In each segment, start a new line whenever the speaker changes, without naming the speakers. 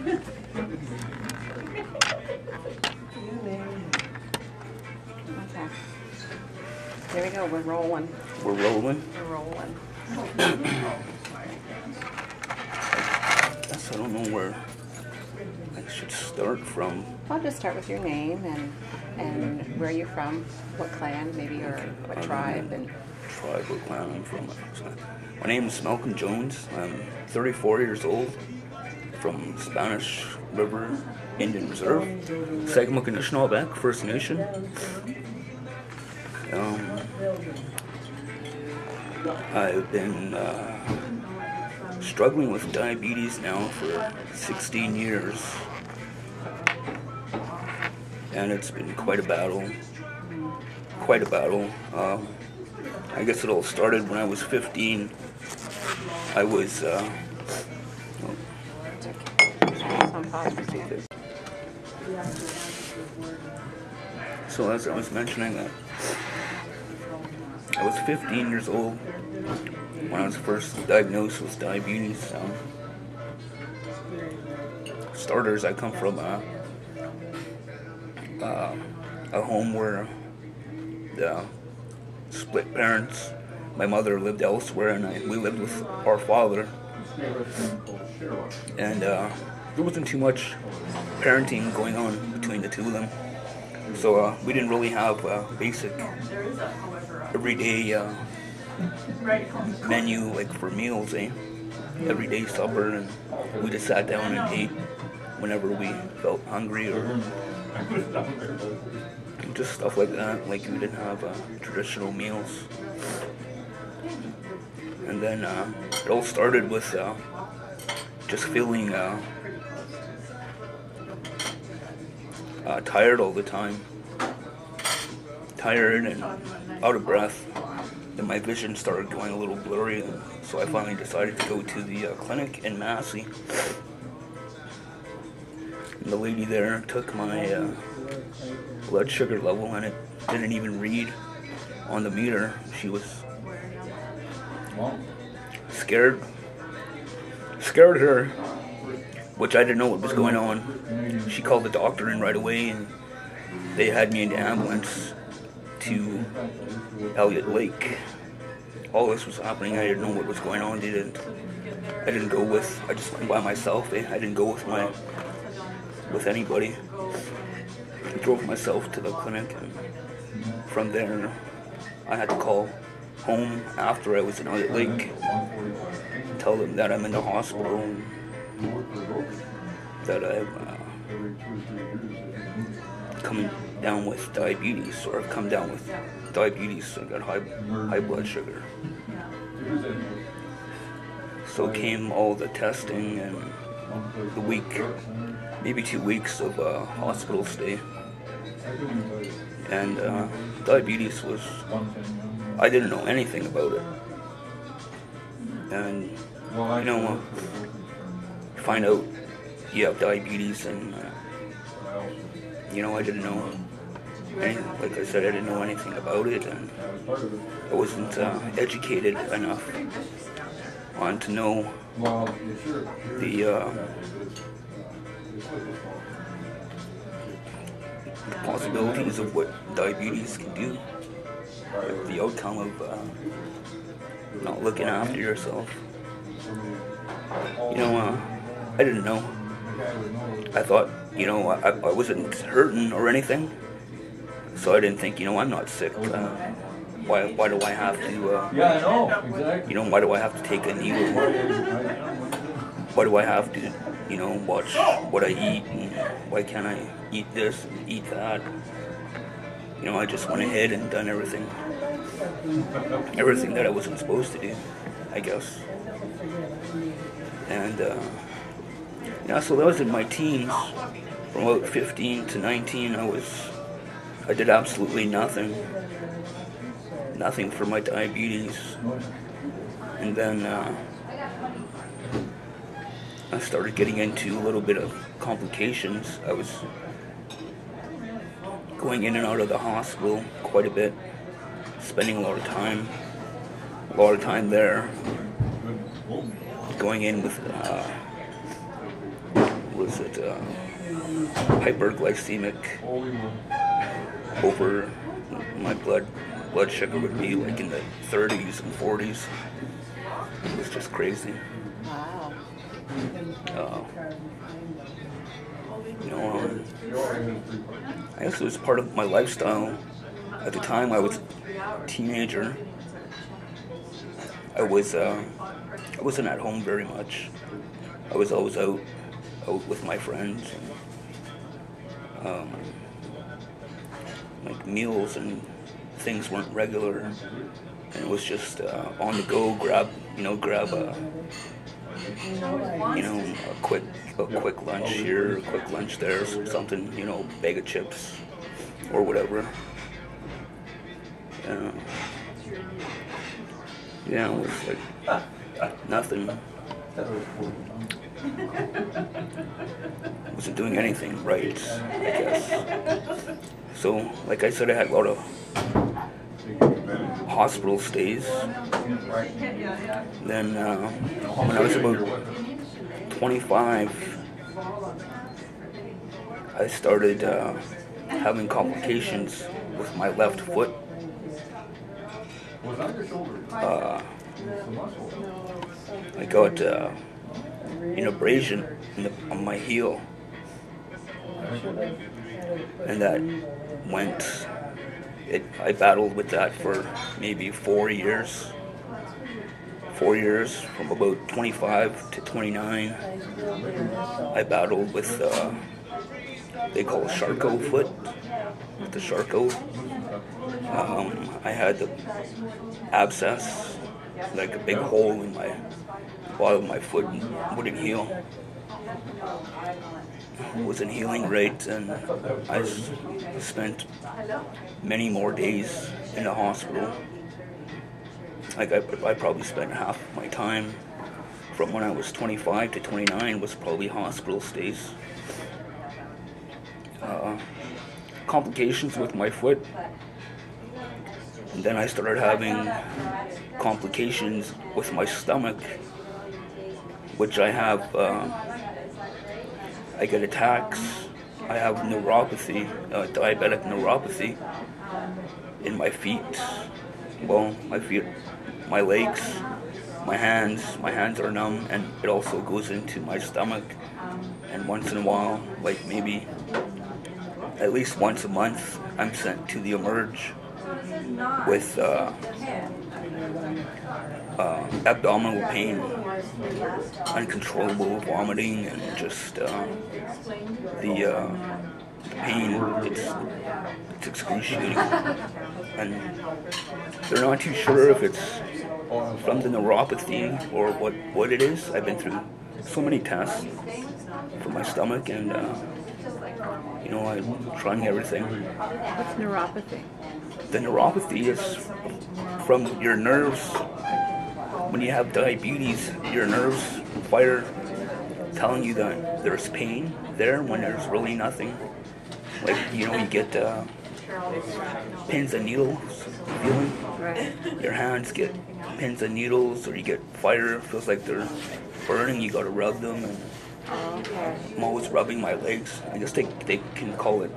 Okay. Here we go. We're rolling.
We're rolling.
We're rolling.
Guess I don't know where I should start from.
I'll just start with your name and where you're from, what clan, maybe, or what tribe, and
Tribe or clan I'm from. My name is Malcolm Jones. I'm 34 years old, from Spanish River Indian Reserve, Sagamok First Nation. I've been struggling with diabetes now for 16 years, and it's been quite a battle. I guess it all started when I was 15. I was, so as I was mentioning that, I was 15 years old when I was first diagnosed with diabetes. Starters, I come from a home where the split parents. My mother lived elsewhere, and we lived with our father. And there wasn't too much parenting going on between the two of them. So we didn't really have a basic everyday menu like for meals, everyday supper, and we just sat down and ate whenever we felt hungry, or just stuff like that. Like, we didn't have traditional meals. And then it all started with just feeling tired all the time, tired and out of breath. Then my vision started going a little blurry, and so I finally decided to go to the clinic in Massey. And the lady there took my blood sugar level, and it didn't even read on the meter. She was scared her, which I didn't know what was going on. She called the doctor in right away, and they had me in the ambulance to Elliott Lake. All this was happening. I didn't know what was going on. I just went by myself. I didn't go with anybody. I drove myself to the clinic, and from there I had to call home after I was in Elliott Lake, tell them that I'm in the hospital, and that I'm coming down with diabetes, or I've come down with diabetes, so I got high blood sugar. So came all the testing and the week, maybe 2 weeks of hospital stay. And diabetes was, I didn't know anything about it. And, find out you have diabetes, and, I didn't know anything. Like I said, I didn't know anything about it, and I wasn't educated enough on to know the possibilities of what diabetes can do, like the outcome of not looking after yourself. I didn't know. I thought, I wasn't hurting or anything, so I didn't think, I'm not sick. Why do I have to, why do I have to take a needle? Why do I have to, watch what I eat, and why can't I eat this and eat that? I just went ahead and done everything that I wasn't supposed to do, I guess. And, so that was in my teens. From about 15 to 19, I did absolutely nothing for my diabetes. And then I started getting into a little bit of complications. I was going in and out of the hospital quite a bit, spending a lot of time there. Going in with was hyperglycemic. Over my blood sugar would be like in the 30s and 40s. It was just crazy.
Wow.
You know, I guess it was part of my lifestyle. At the time I was a teenager, I wasn't at home very much. I was always out with my friends. And, like meals and things weren't regular, and it was just on the go. Grab a quick lunch here, a quick lunch there, something, bag of chips or whatever. Yeah, it was like nothing. Wasn't doing anything right, I guess. So, like I said, I had a lot of hospital stays. Then, when I was about 25, I started having complications with my left foot. I got an abrasion on my heel, and that went. I battled with that for maybe 4 years. 4 years, from about 25 to 29. I battled with they call it Charcot foot. With the Charcot, I had the abscess, like a big hole in my bottom of my foot, wouldn't heal. Wasn't healing right, and I spent many more days in the hospital. Like I probably spent half my time from when I was 25 to 29 was probably hospital stays. Complications with my foot, and then I started having complications with my stomach, which I have. I get attacks. I have neuropathy, diabetic neuropathy in my feet. Well, my feet, my legs, my hands. My hands are numb, and it also goes into my stomach. And once in a while, like maybe at least once a month, I'm sent to the Emerge with abdominal pain, uncontrollable vomiting, and just the pain. It's excruciating, and they're not too sure if it's from the neuropathy or what it is. I've been through so many tests for my stomach, and I'm trying everything.
What's neuropathy?
The neuropathy is from your nerves. When you have diabetes, your nerves fire telling you that there's pain there when there's really nothing. Like, you get pins and needles feeling.
Right.
Your hands get pins and needles, or you get fire. It feels like they're burning. You gotta rub them. And
Okay.
I'm always rubbing my legs. I guess they can call it,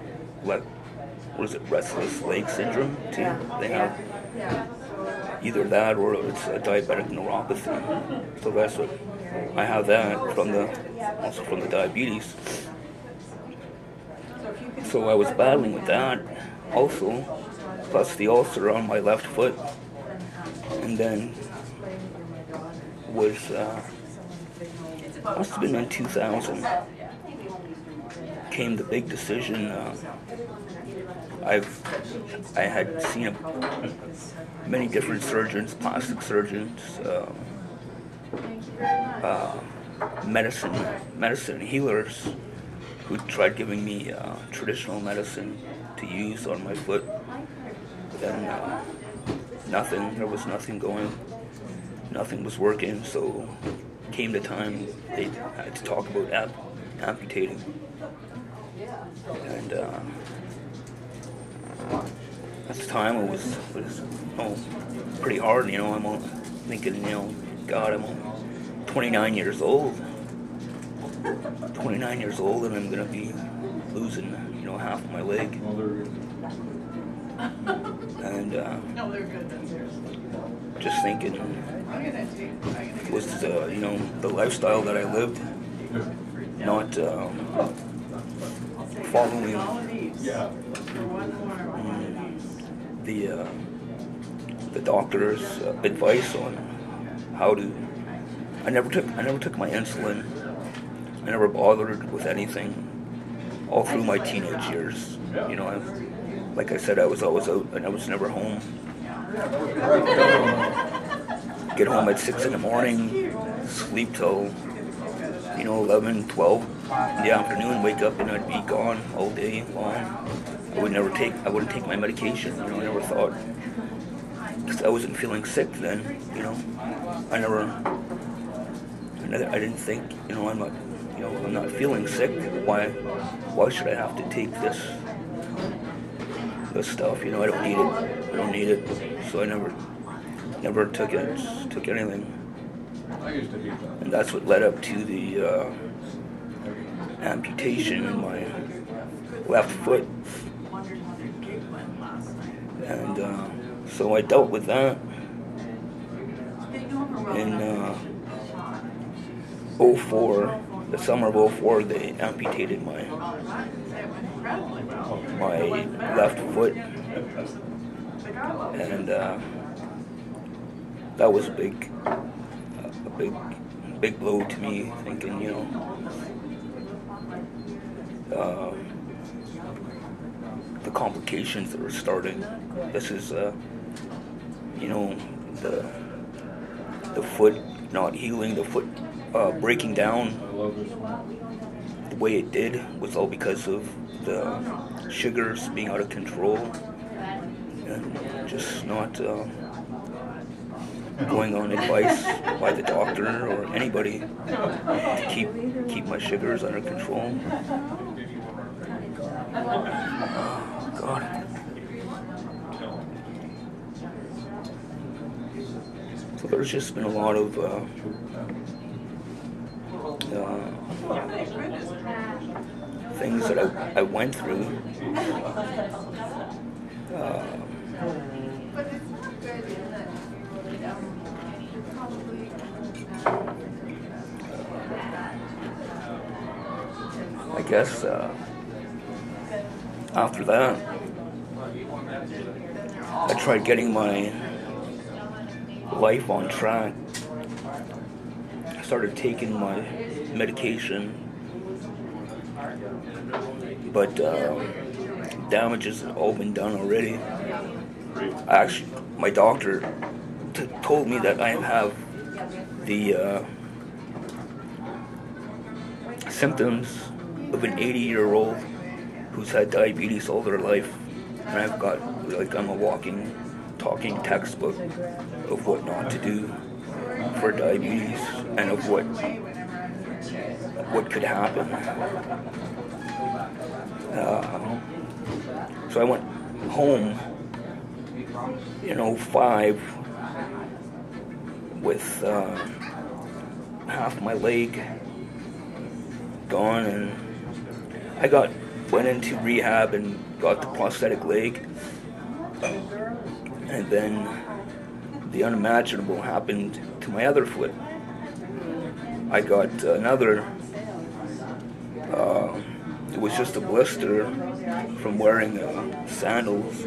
restless leg syndrome too. They have either that or it's a diabetic neuropathy. So that's what I have, that also from the diabetes. So I was battling with that also, plus the ulcer on my left foot, and then was must have been in 2000 came the big decision. I had seen many different surgeons, plastic surgeons, medicine healers, who tried giving me traditional medicine to use on my foot. But then nothing. There was nothing going. Nothing was working. So came the time they had to talk about amputating. And at the time it was pretty hard. I'm thinking, God, I'm only 29 years old. 29 years old and I'm gonna be losing, half of my leg. And just thinking, was the lifestyle that I lived, not following the doctor's advice on how to. I never took my insulin. I never bothered with anything all through my teenage years. Like I said, I was always out and I was never home. Get home at 6 in the morning, sleep till 11, 12 in the afternoon, wake up and I'd be gone all day long. I wouldn't take my medication. I never thought, because I wasn't feeling sick then. I didn't think, I'm not feeling sick. Why should I have to take this stuff? I don't need it. So I never took anything. And that's what led up to the amputation in my left foot. And so I dealt with that in 04, the summer of 04, they amputated my left foot, and that was a big blow to me, thinking, the complications that were starting. This is, the foot not healing, the foot breaking down the way it did was all because of the sugars being out of control and just not going on advice by the doctor or anybody to keep my sugars under control. Oh, God. So there's just been a lot of things that I went through. I guess after that, I tried getting my life on track. I started taking my medication, but damage has all been done already. My doctor told me that I have the symptoms of an 80-year-old who's had diabetes all their life, and I've got, I'm a walking, talking textbook of what not to do for diabetes and of what could happen. So I went home in 05 with half my leg gone, and I went into rehab and got the prosthetic leg, and then the unimaginable happened to my other foot. I got another, it was just a blister from wearing sandals.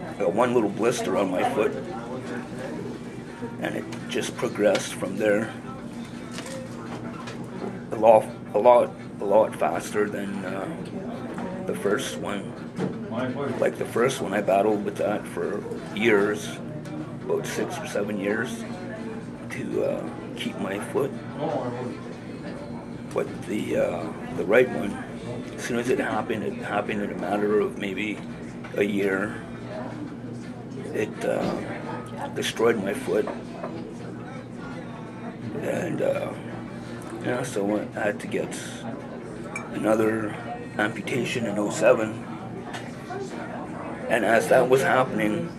I got one little blister on my foot, and it just progressed from there a lot faster than the first one. Like the first one, I battled with that for years, about 6 or 7 years, to keep my foot. But the right one, as soon as it happened in a matter of maybe a year. It destroyed my foot, and so I had to get another amputation in 07. And as that was happening,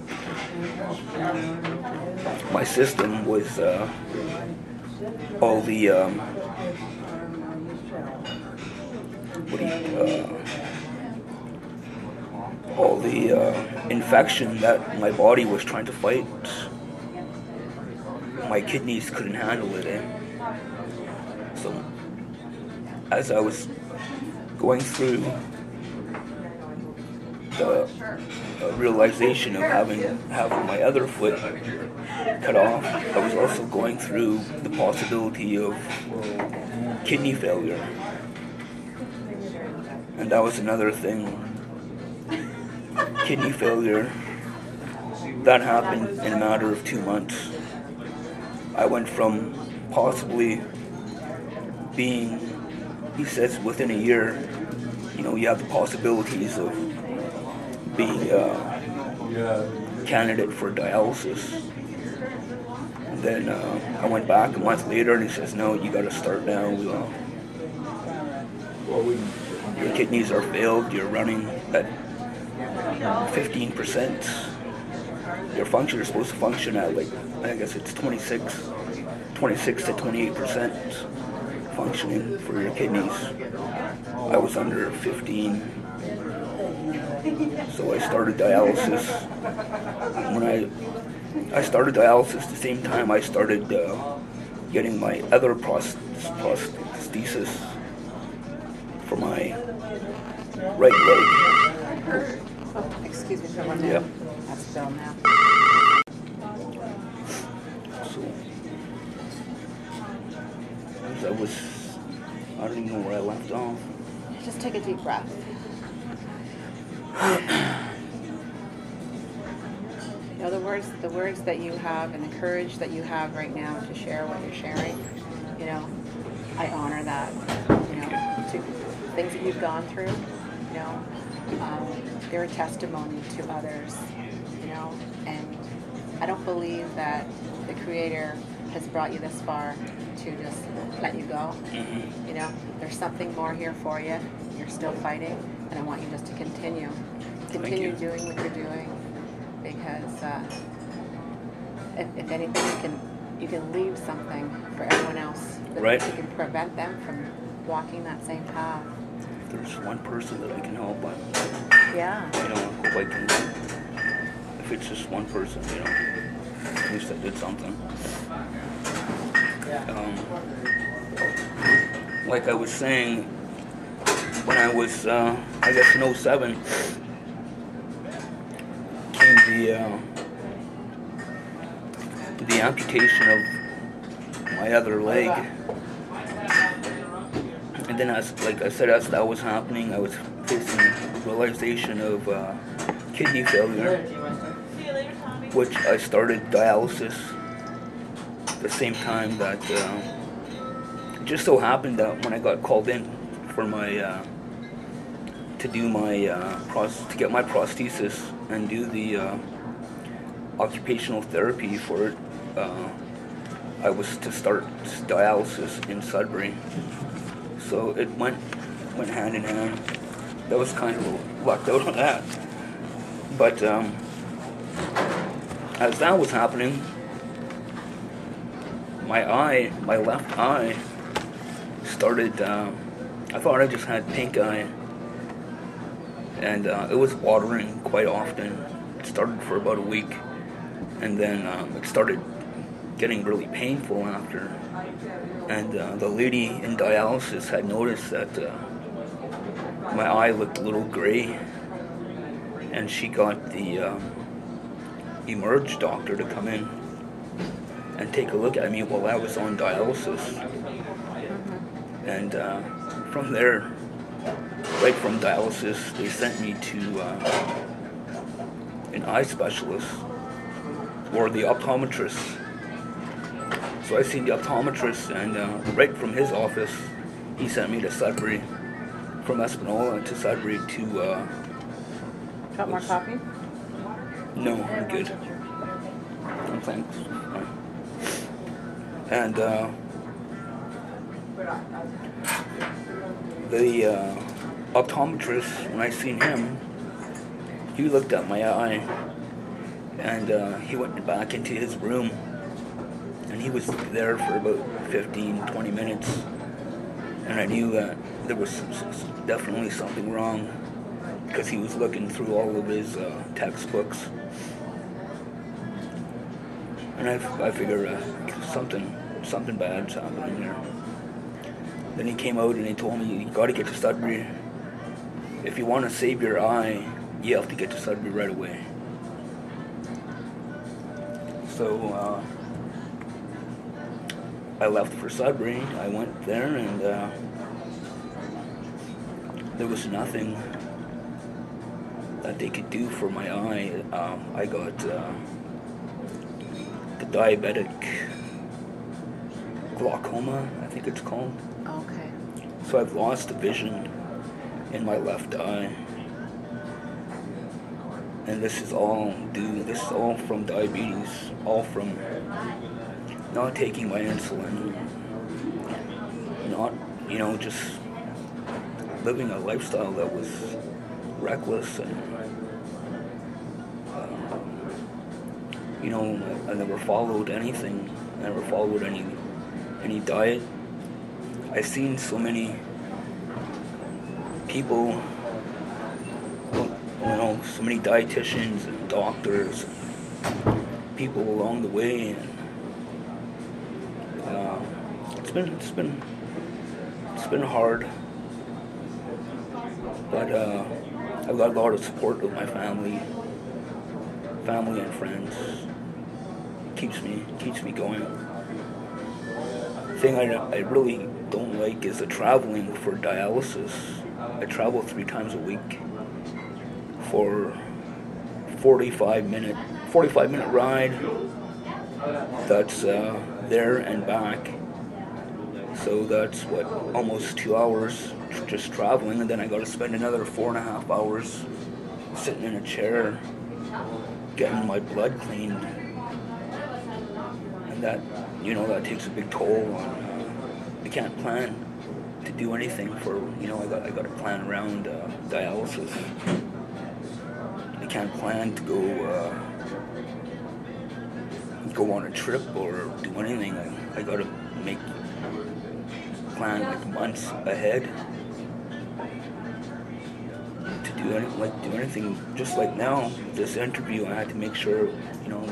my system was all the all the infection that my body was trying to fight. My kidneys couldn't handle it. So as I was going through the realization of having my other foot cut off, I was also going through the possibility of kidney failure. And that was another thing. Kidney failure, that happened in a matter of 2 months. I went from possibly being, he says within a year, you have the possibilities of being a candidate for dialysis. And then I went back a month later and he says, no, you got to start now. Your kidneys are failed, you're running at 15%. Your function is supposed to function at I guess it's 26 to 28% functioning for your kidneys. I was under 15. So I started dialysis. When I started dialysis, at the same time I started getting my other prosthesis for my right leg.
Oh, excuse me for 1 minute.
Yeah.
That's Bill now.
So, I don't even know where I left off.
Just take a deep breath. The words that you have and the courage that you have right now to share what you're sharing, I honor that. To things that you've gone through, they're a testimony to others, and I don't believe that the Creator has brought you this far to just let you go. There's something more here for you. You're still fighting, and I want you just to continue doing what you're doing, because if anything, you can leave something for everyone else.
Right.
You can prevent them from walking that same path.
If there's one person that I can help,
Yeah.
if it's just one person, at least I did something. Like I was saying, when I was, I guess in 07, came the amputation of my other leg. And then as that was happening, I was facing realization of kidney failure, which I started dialysis the same time that it just so happened that when I got called in for my to get my prosthesis and do the occupational therapy for it, I was to start dialysis in Sudbury. So it went hand in hand. That was kind of lucked out on that. But as that was happening, my left eye started, I thought I just had pink eye. And it was watering quite often. It started for about a week. And then it started getting really painful after. And the lady in dialysis had noticed that my eye looked a little gray, and she got the Emerge doctor to come in and take a look at me while I was on dialysis. And from there, right from dialysis, they sent me to an eye specialist or the optometrist. So I seen the optometrist, and right from his office, he sent me to Sudbury, from Espanola to Sudbury to...
Want more coffee?
No, I'm good. No, thanks. And the optometrist, when I seen him, he looked at my eye, and he went back into his room. And he was there for about 15-20 minutes. And I knew that there was definitely something wrong because he was looking through all of his textbooks. And I figured something bad's happening there. Then he came out and he told me, you got to get to Sudbury. If you want to save your eye, you have to get to Sudbury right away. So I left for Sudbury. I went there and there was nothing that they could do for my eye. I got the diabetic glaucoma, I think it's called.
Okay.
So I've lost the vision in my left eye. And this is all from diabetes, all from not taking my insulin, not, just living a lifestyle that was reckless and, I never followed anything. I never followed any diet. I've seen so many people, so many dietitians and doctors, and people along the way, and it's been hard, but I've got a lot of support with my family and friends. Keeps me going. The thing I really don't like is the traveling for dialysis. I travel 3 times a week for 45-minute ride. That's there and back. So that's almost 2 hours just traveling, and then I got to spend another 4.5 hours sitting in a chair getting my blood cleaned, and that takes a big toll on. I can't plan to do anything for I got to plan around dialysis. I can't plan to go on a trip or do anything. I got to plan like months ahead to do anything. Just like now, this interview, I had to make sure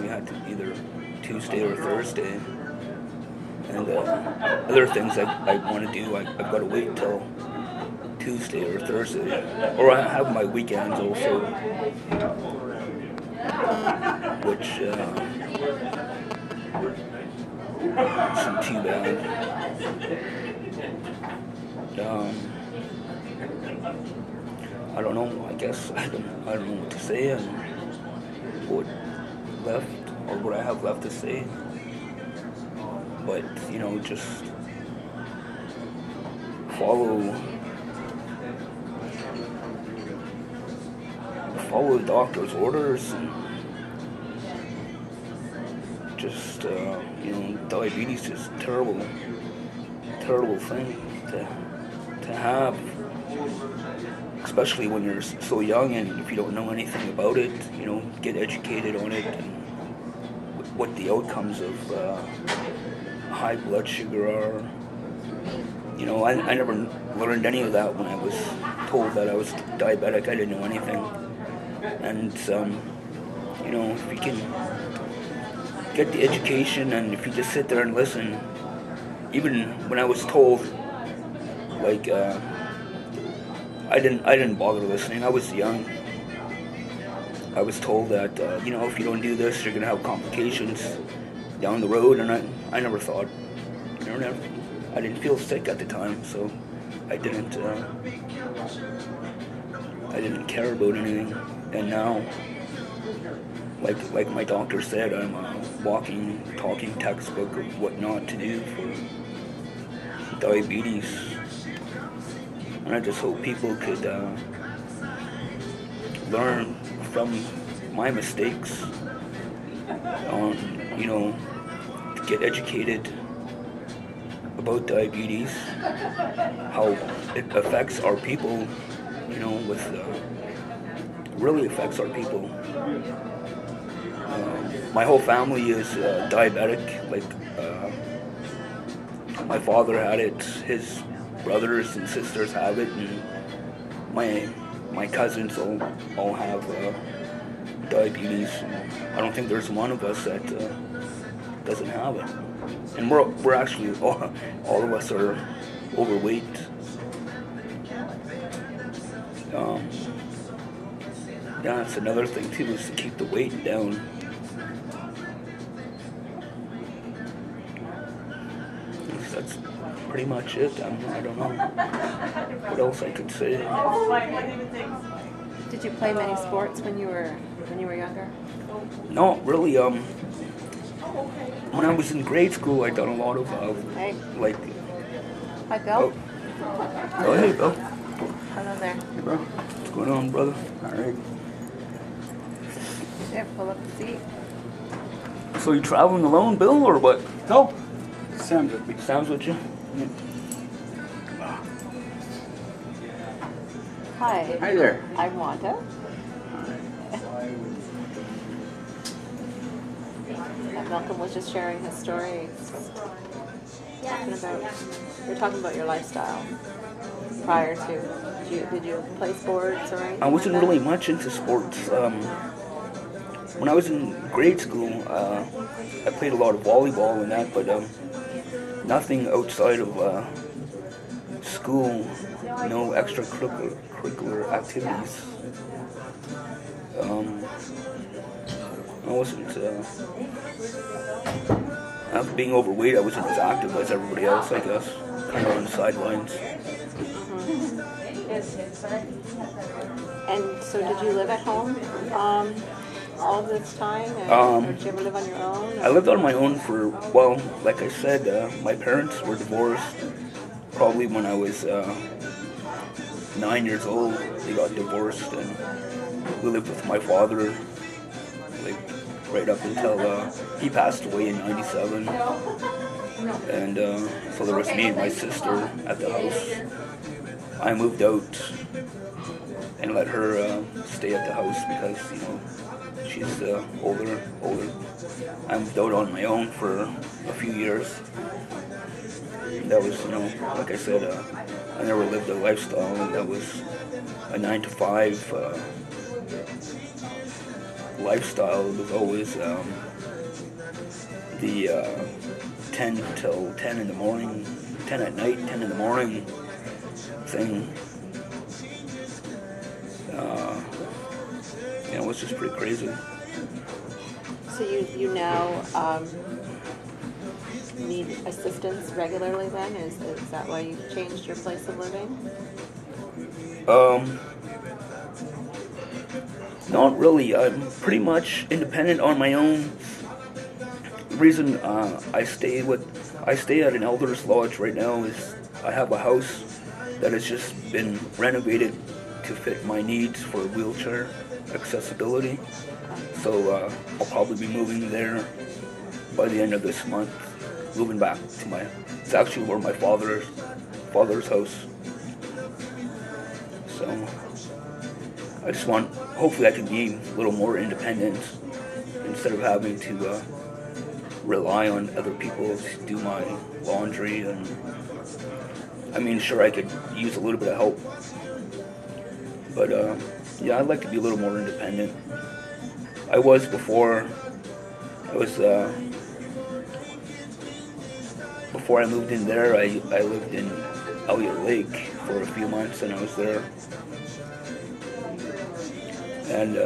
we had to either Tuesday or Thursday, and other things I want to do, I've got to wait till Tuesday or Thursday, or I have my weekends also, which isn't too bad. I don't know. I guess I don't know what to say and what I have left to say. But just follow the doctor's orders, and just diabetes is a terrible thing to have, especially when you're so young, and if you don't know anything about it, get educated on it and what the outcomes of high blood sugar are. I never learned any of that when I was told that I was diabetic. I didn't know anything. And if you can get the education, and if you just sit there and listen, even when I was told, I didn't bother listening. I was young. I was told that if you don't do this, you're gonna have complications down the road, and I never thought, I didn't feel sick at the time, so I didn't care about anything. And now, like my doctor said, I'm a walking, talking textbook of what not to do for diabetes. And I just hope people could learn from my mistakes, to get educated about diabetes, how it affects our people, really affects our people. My whole family is diabetic. My father had it. brothers and sisters have it, and my cousins all have diabetes. I don't think there's one of us that doesn't have it, and we're actually all of us are overweight. Yeah, that's another thing too, is to keep the weight down. That's pretty much it. I don't know what else I could say.
Did you play many sports when you were younger?
No, really. When I was in grade school, I done a lot of
Hey.
like.
Hi, Bill.
Oh, hey, Bill.
Hello there.
Hey, bro. What's going on, brother? All right.
There, pull up the seat.
So you traveling alone, Bill, or what?
No, Sam's with me.
Sam's with you?
Hi.
Hi there.
I'm Wanda. And Malcolm was just sharing his story. You're talking about your lifestyle prior to. Did you play sports or anything?
I wasn't
like that?
really much into sports. When I was in grade school, I played a lot of volleyball and that, but nothing outside of school. No extracurricular activities. I wasn't. After being overweight, I wasn't as active as everybody else, I guess. Kind of on the sidelines.
And so did you live at home all this time? Or did you ever live on your own?
I lived on my own for, well, like I said, my parents were divorced. Probably when I was 9 years old, they got divorced, and we lived with my father, like, right up until he passed away in '97. And so there was me and my sister at the house. I moved out and let her stay at the house because, you know, she's older. I moved out on my own for a few years. That was, you know, like I said, I never lived a lifestyle that was a 9-to-5 lifestyle. It was always the 10 till 10 in the morning, 10 at night, 10 in the morning thing. You know, it was just pretty crazy.
So you now need assistance regularly then? Is that why you changed your place of living?
Not really. I'm pretty much independent on my own. The reason I stay at an elder's lodge right now is I have a house that has just been renovated to fit my needs for wheelchair accessibility. So I'll probably be moving there by the end of this month. Moving back to it's actually where my father's house. So I just hopefully I can be a little more independent instead of having to rely on other people to do my laundry. And I mean, sure, I could use a little bit of help, but yeah, I'd like to be a little more independent. I was before. Before I moved in there, I lived in Elliott Lake for a few months, and I was there. And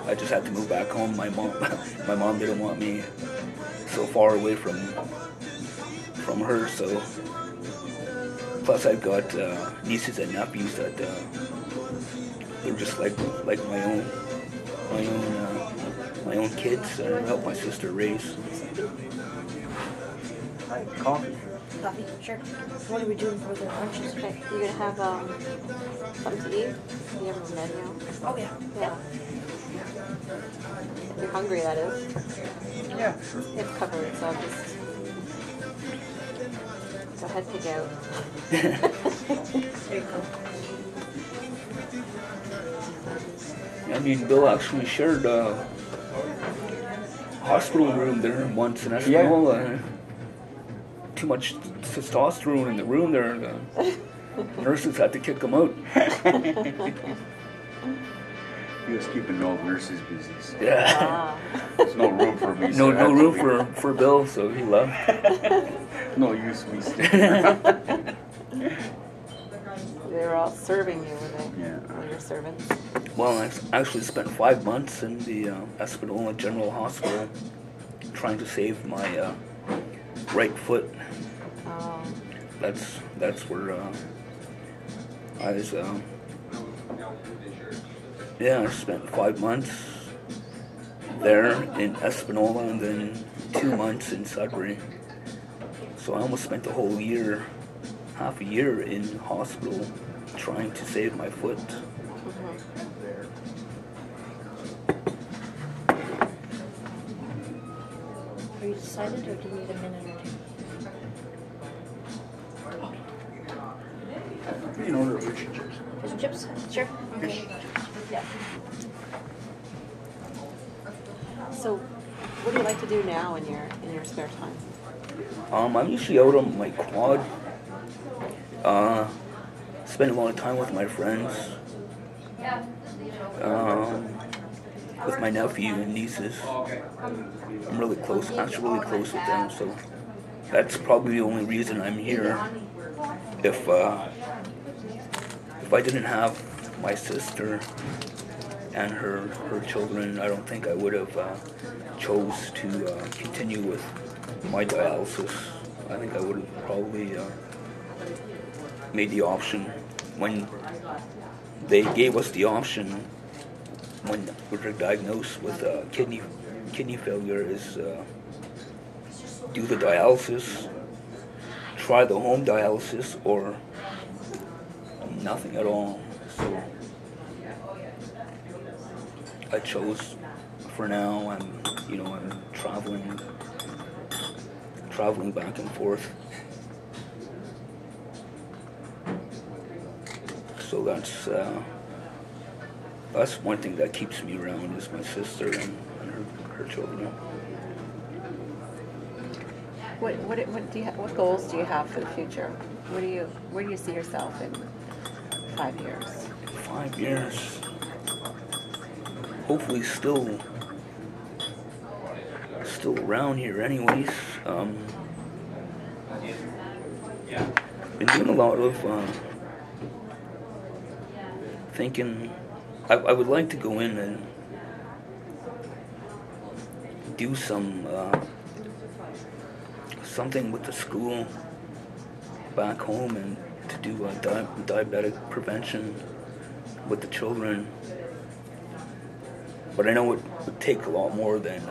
I just had to move back home. My mom didn't want me so far away from her. So plus I've got nieces and nephews that they're just like my own kids that I help my sister raise.
Coffee.
Coffee, sure. What are we doing for the lunches?
Okay, you gonna have something to eat? You have a menu?
Oh, yeah.
Yeah. If you're hungry, that is.
Yeah, sure.
It's covered, so just go ahead, pick out.
There you go.
I mean, Bill actually shared a hospital room there once in Espanol. Too much testosterone in the room there. The nurses had to kick him out.
He was keeping all the nurses busy. So
Yeah.
Ah.
there's no room for me.
No,
so I
no
had to
room
leave.
for Bill, so he left.
No use me staying.
They were all serving you, were they?
Yeah.
All your servants.
Well, I actually spent 5 months in the Espanola General Hospital trying to save my right foot.
Oh.
That's where I was. Yeah, I spent 5 months there in Espanola and then 2 months in Sudbury. So I almost spent the whole year, half a year in hospital trying to save my foot.
Are you decided, or do you need a minute or two?
In order of fish and chips.
Fish and chips? Sure. Okay. Yeah.
So, what do you like to do now in your spare time?
I'm usually out on my quad. Spend a lot of time with my friends. With my nephew and nieces. I'm really close, actually really close with them, so that's probably the only reason I'm here. If I didn't have my sister and her children, I don't think I would have chose to continue with my dialysis. I think I would have probably made the option when they gave us the option when we were diagnosed with kidney failure is do the dialysis, try the home dialysis, or nothing at all. So I chose for now. I'm traveling back and forth. So that's one thing that keeps me around is my sister and her children.
What goals do you have for the future? Where do you see yourself in 5 years?
5 years. Hopefully still around here anyways. Been doing a lot of thinking. I would like to go in and do something with the school back home and to do diabetic prevention with the children. But I know it would take a lot more than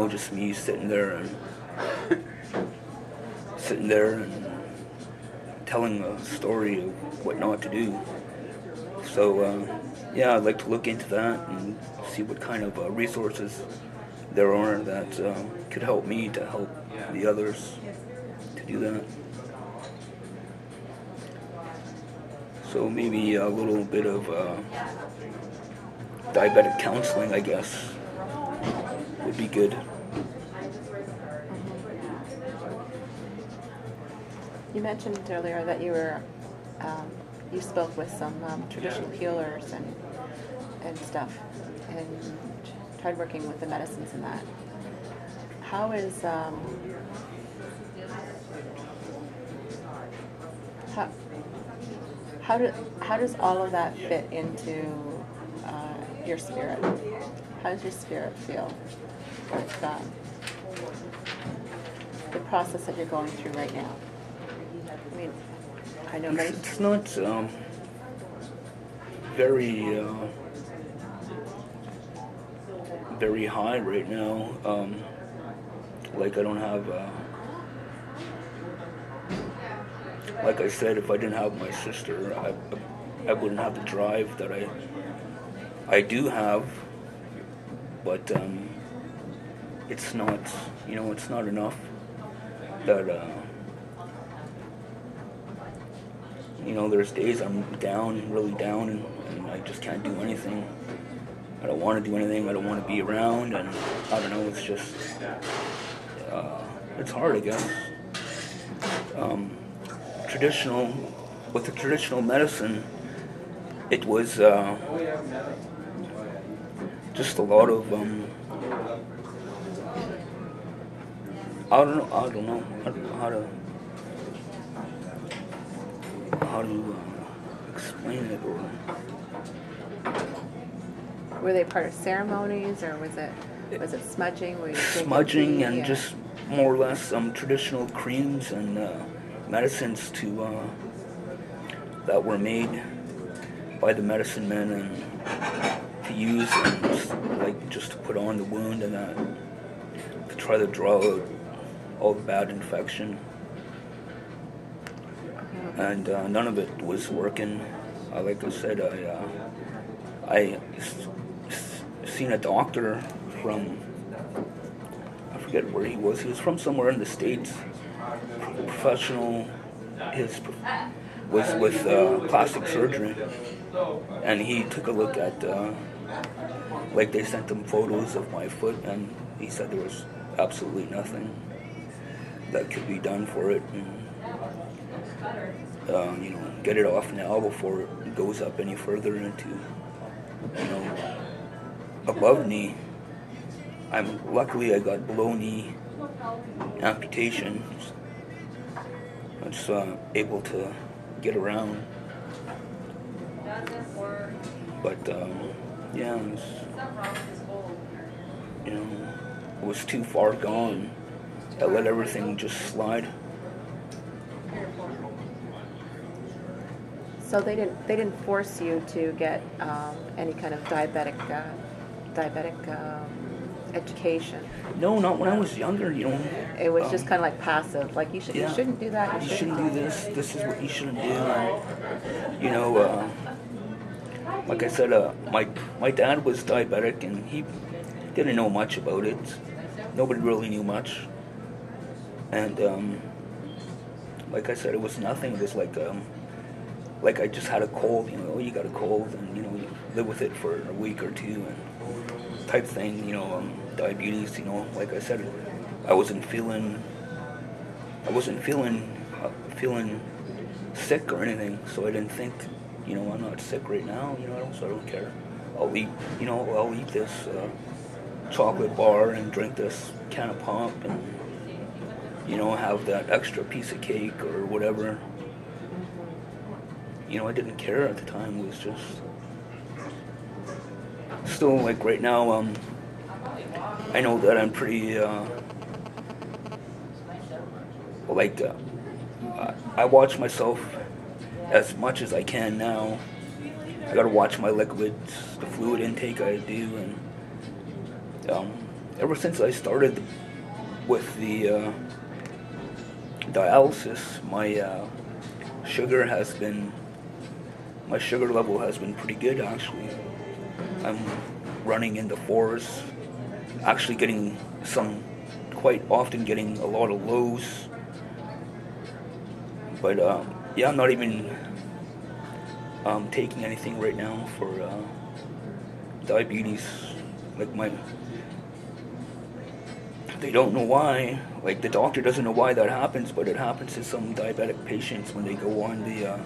just me sitting there and telling a story of what not to do. So yeah, I'd like to look into that and see what kind of resources there are that could help me to help the others to do that. So maybe a little bit of diabetic counseling, I guess, would be good.
You mentioned earlier that you were you spoke with some traditional healers and stuff, and tried working with the medicines and that. How is how does all of that fit into your spirit? How does your spirit feel with the process that you're going through right now? I mean, I know many.
It's not very very high right now. Like I don't have. Like I said, if I didn't have my sister, I wouldn't have the drive that I do have. But it's not, it's not enough that. There's days I'm down, really down, and I just can't do anything. I don't want to do anything. I don't want to be around, and I don't know. It's just, it's hard, I guess. traditional, with the traditional medicine, it was just a lot of I don't know how to explain it, or
Were they part of ceremonies, or was it smudging? Were you drinking
smudging
tea,
and just more or less some traditional creams and medicines that were made by the medicine men and to use and just to put on the wound and that to try to draw out all the bad infection. And none of it was working. Like I said, I seen a doctor from, I forget where he was. He was from somewhere in the States. Professional, was with plastic surgery, and he took a look at, they sent him photos of my foot, and he said there was absolutely nothing that could be done for it, and get it off now before it goes up any further into, above knee. Luckily I got below knee amputation. I'm just able to get around. But yeah, it was too far gone. I let everything just slide.
So they didn't force you to get any kind of diabetic education.
No, not when I was younger.
It was just kind of like passive. Like you shouldn't do that.
You shouldn't do this. This is what you shouldn't do. Like I said, my dad was diabetic and he didn't know much about it. Nobody really knew much. And like I said, it was nothing. It was like I just had a cold. You got a cold, and you live with it for a week or two, and type thing. Diabetes. Like I said, I wasn't feeling sick or anything, so I didn't think, I'm not sick right now, so I don't care. I'll eat this chocolate bar and drink this can of pop and, have that extra piece of cake or whatever. I didn't care at the time. It was just still like right now, I know that I'm pretty, I watch myself as much as I can now. I gotta watch my liquids, the fluid intake I do, and ever since I started with the dialysis, my sugar level has been pretty good actually. I'm running in the 4s, actually quite often getting a lot of lows. But I'm not even taking anything right now for diabetes. They don't know why. The doctor doesn't know why that happens, but it happens to some diabetic patients when they go on the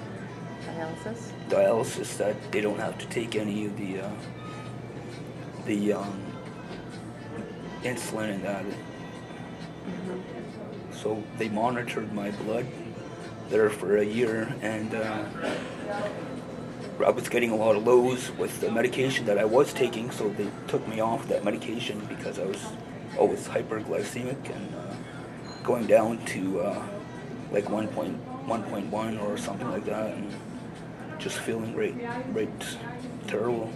dialysis, that they don't have to take any of the insulin and that. Mm-hmm. So they monitored my blood there for a year, and I was getting a lot of lows with the medication that I was taking, so they took me off that medication because I was always hyperglycemic and going down to 1.1 or something like that, and just feeling right terrible.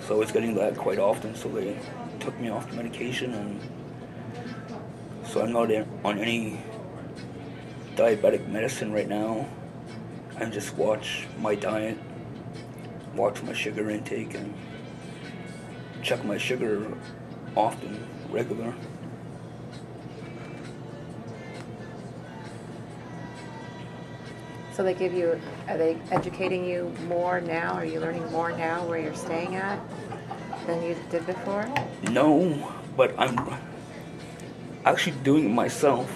So I was getting that quite often, so they took me off the medication, and so I'm not on any diabetic medicine right now. I just watch my diet, watch my sugar intake, and check my sugar often, regular.
So are they educating you more now? Are you learning more now where you're staying at than you did before?
No, but I'm actually doing it myself.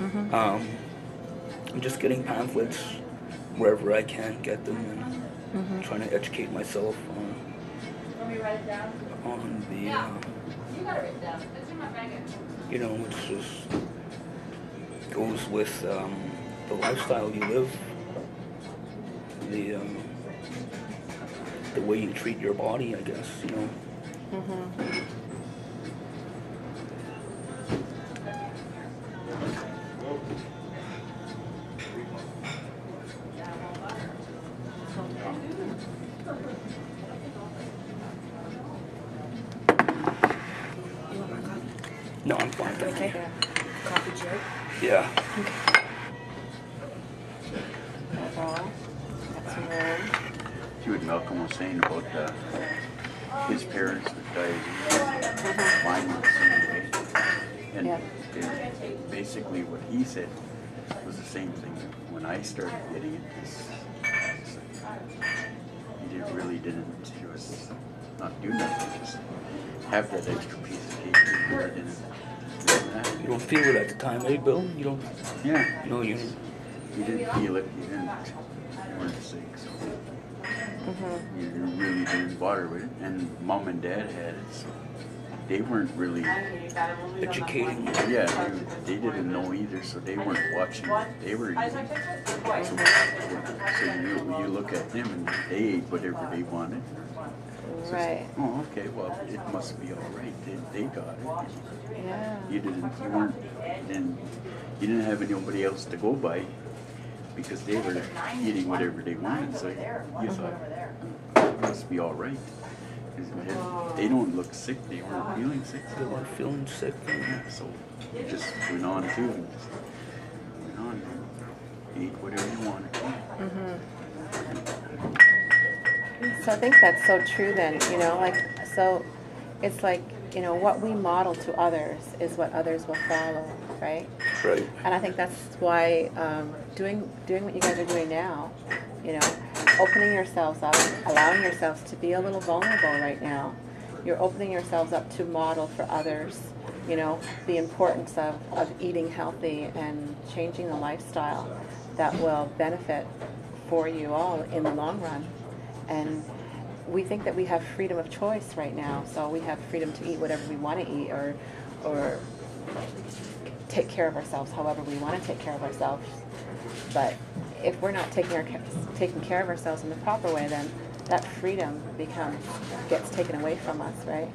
I'm just getting pamphlets wherever I can get them and trying to educate myself on the, you know, it's just goes with the lifestyle you live, the way you treat your body, I guess, you know. No, I'm fine, thank you.
Coffee jug.
Yeah.
That's all. That's some room.
See what Malcolm was saying about his parents with diabetes. Mine was the same way. And
Yeah.
basically what he said was the same thing when I started getting it. He was not doing nothing, just have that extra piece of cake. He really didn't do that.
You don't feel it at the time, eh, Bill? You don't.
Yeah.
No, you.
You didn't feel it. You weren't sick, so you really didn't bother with it. And Mom and Dad had it, so they weren't really
Educating.
Yeah, they didn't know either, so they weren't watching. They were eating. So you look at them and they ate whatever they wanted. So
Right.
oh, okay. Well, it must be all right. They got it.
Yeah.
You didn't have nobody else to go by because they were eating whatever they wanted. So you thought it must be all right. 'Cause they don't look sick. They weren't feeling sick.
They weren't feeling sick.
Yeah, so you just went on too and just went on. Eat whatever you wanted.
So I think that's so true then, you know, like, so it's like, you know, what we model to others is what others will follow, right?
Right.
And I think that's why doing what you guys are doing now, you know, opening yourselves up, allowing yourselves to be a little vulnerable right now. You're opening yourselves up to model for others, you know, the importance of eating healthy and changing the lifestyle that will benefit for you all in the long run. And we think that we have freedom of choice right now, so we have freedom to eat whatever we want to eat or take care of ourselves however we want to take care of ourselves. But if we're not taking care of ourselves in the proper way, then that freedom gets taken away from us, right?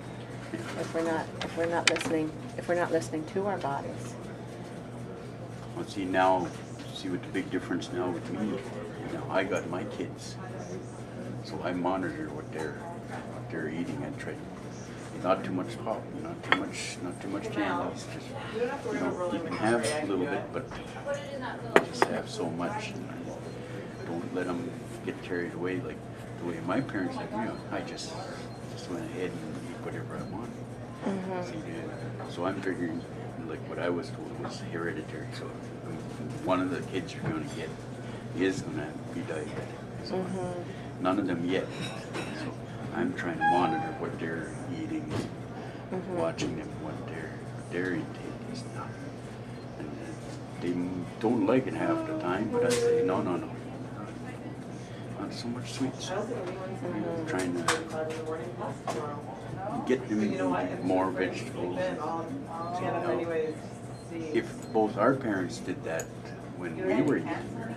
If we're not listening to our bodies.
Well, see what the big difference now with me. You know, I got my kids, so I monitor what they're eating and try. Not too much pop, not too much candies. Just you can have a little bit, but just have so much. And don't let them get carried away like the way my parents like me. I just went ahead and eat whatever I wanted. So I'm figuring, like what I was told was hereditary. So one of the kids you're going to get is going to be diabetic. So none of them yet. So I'm trying to monitor what they're eating, watching them, what their intake is now. And they don't like it half the time, but I say, no. Not so much sweets. I'm trying to get them more vegetables. So, you know, if both our parents did that when we were younger,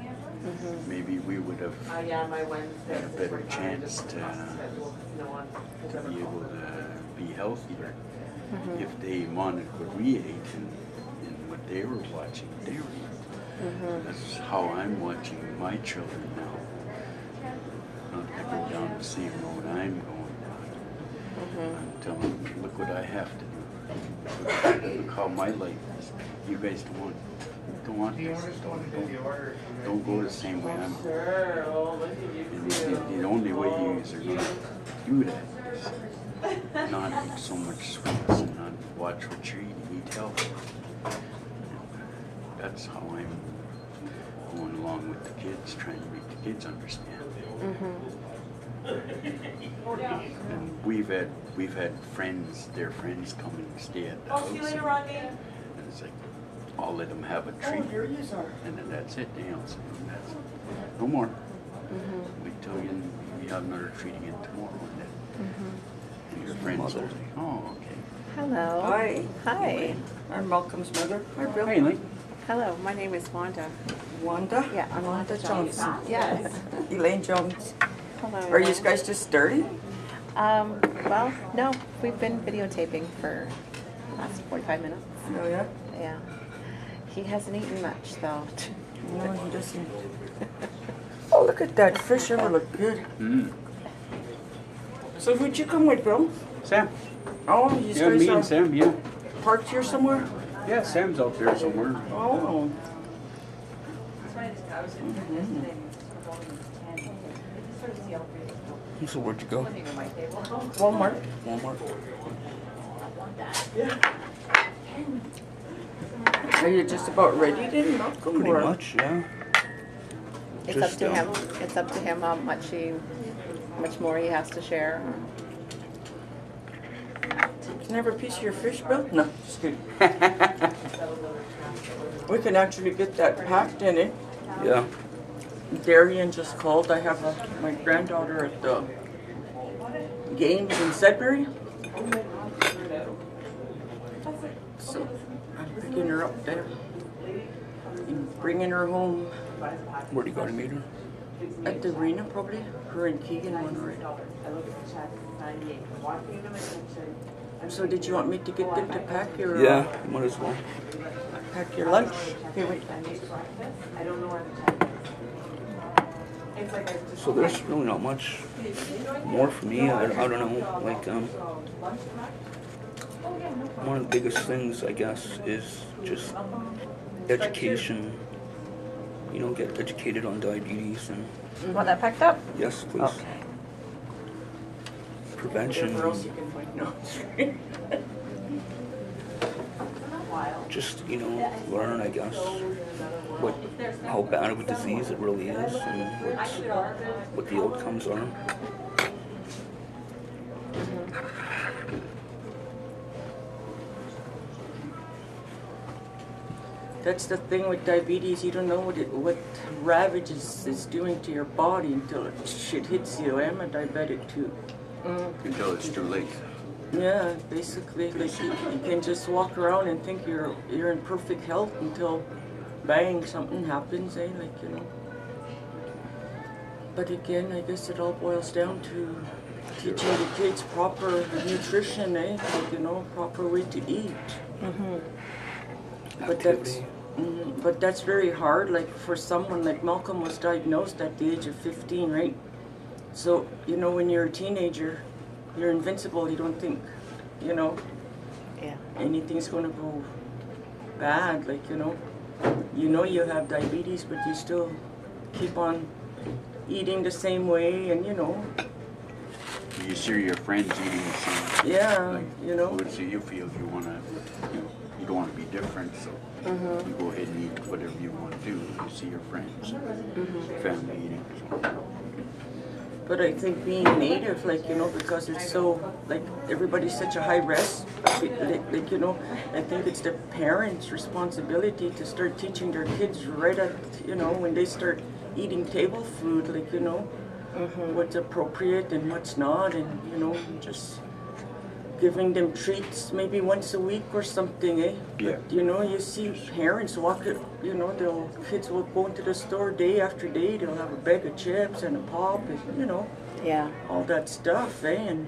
maybe we would have had a better chance to be able to be healthier if they monitored what we ate and what they were watching they were eating. That's how I'm watching my children now. Not to go down the same road I'm going down. I'm telling them, look what I have to do. Look how my life is. You guys don't want this. Don't go the same way I'm going. And the only way you guys are going to do that is not eat so much sweets and not watch what you're eating. Eat healthy. That's how I'm going along with the kids, trying to make the kids understand. And we've had friends, their friends come and stay at the house. And it's like, I'll let them have a treat, and then that's it. You know, so that's no more. Wait till you have another treat again tomorrow, and then your friends will say, "Oh, okay."
Hello.
Hi.
Hi.
I'm Malcolm's mother. Hi, Bill.
Hey, Lee.
Hello. My name is Wanda.
Wanda?
Yeah, I'm
Wanda Johnson.
Yes.
Elaine Jones.
Hello.
Are you guys just starting?
Well, no. We've been videotaping for the last 45 minutes.
Oh, yeah?
Yeah. He hasn't eaten much, though.
No, he doesn't. Oh, look at that fish. Ever look good. So who'd you come with, Bill?
Sam.
Oh, you
Yeah,
guys
me
are
and Sam. Yeah.
parked here somewhere?
Yeah, Sam's out there somewhere.
Oh.
So where'd you go?
Walmart.
Walmart.
Are you just about ready then, Malcolm?
Pretty
or-
much, yeah.
It's
Just,
up to him. It's up to him how much more he has to share.
Can I have a piece of your fish, Bill? No, just kidding. We can actually get that packed in it.
Yeah.
Darian just called. I have my granddaughter at the games in Sudbury. So I'm picking her up there and bringing her home
Where'd you go to meet her?
at the arena probably. Her and Keegan went already. So did you want me to get them to pack your
Yeah, might as well.
pack your lunch? Okay, wait.
So there's really not much more for me. I don't know. Like, one of the biggest things, I guess, is just education. You know, get educated on diabetes and
You want that packed up?
yes, please.
Okay.
Prevention.
Whatever else you can find. No.
Just, you know, learn, I guess, how bad of a disease it really is and what the outcomes are.
That's the thing with diabetes. You don't know what ravages it's doing to your body until shit hits you. I'm a diabetic too.
Until it's too late.
Yeah, basically, like you can just walk around and think you're in perfect health until bang, something happens, eh? Like, you know. But again, I guess it all boils down to teaching the kids proper nutrition, eh? Like, you know, proper way to eat. But that's very hard. Like for someone like Malcolm was diagnosed at the age of 15, right? So you know, when you're a teenager, you're invincible. You don't think, you know,
Yeah.
anything's going to go bad. Like you know you have diabetes, but you still keep on eating the same way, and you know.
You see your friends eating the same.
Yeah,
Like,
you know.
What do you feel if you want to, you don't want to be different, so you go ahead and eat whatever you want to do. You see your friends, family eating. So.
But I think being native, like, you know, because it's so, like, everybody's such a high risk, like, you know, I think it's the parents' responsibility to start teaching their kids right at, you know, when they start eating table food, like, you know, what's appropriate and what's not, and, you know, just giving them treats maybe once a week or something, eh?
Yeah.
But, you know, you see parents walk it, you know, kids will go into the store day after day, they'll have a bag of chips and a pop, and, you know,
Yeah.
all that stuff, eh? And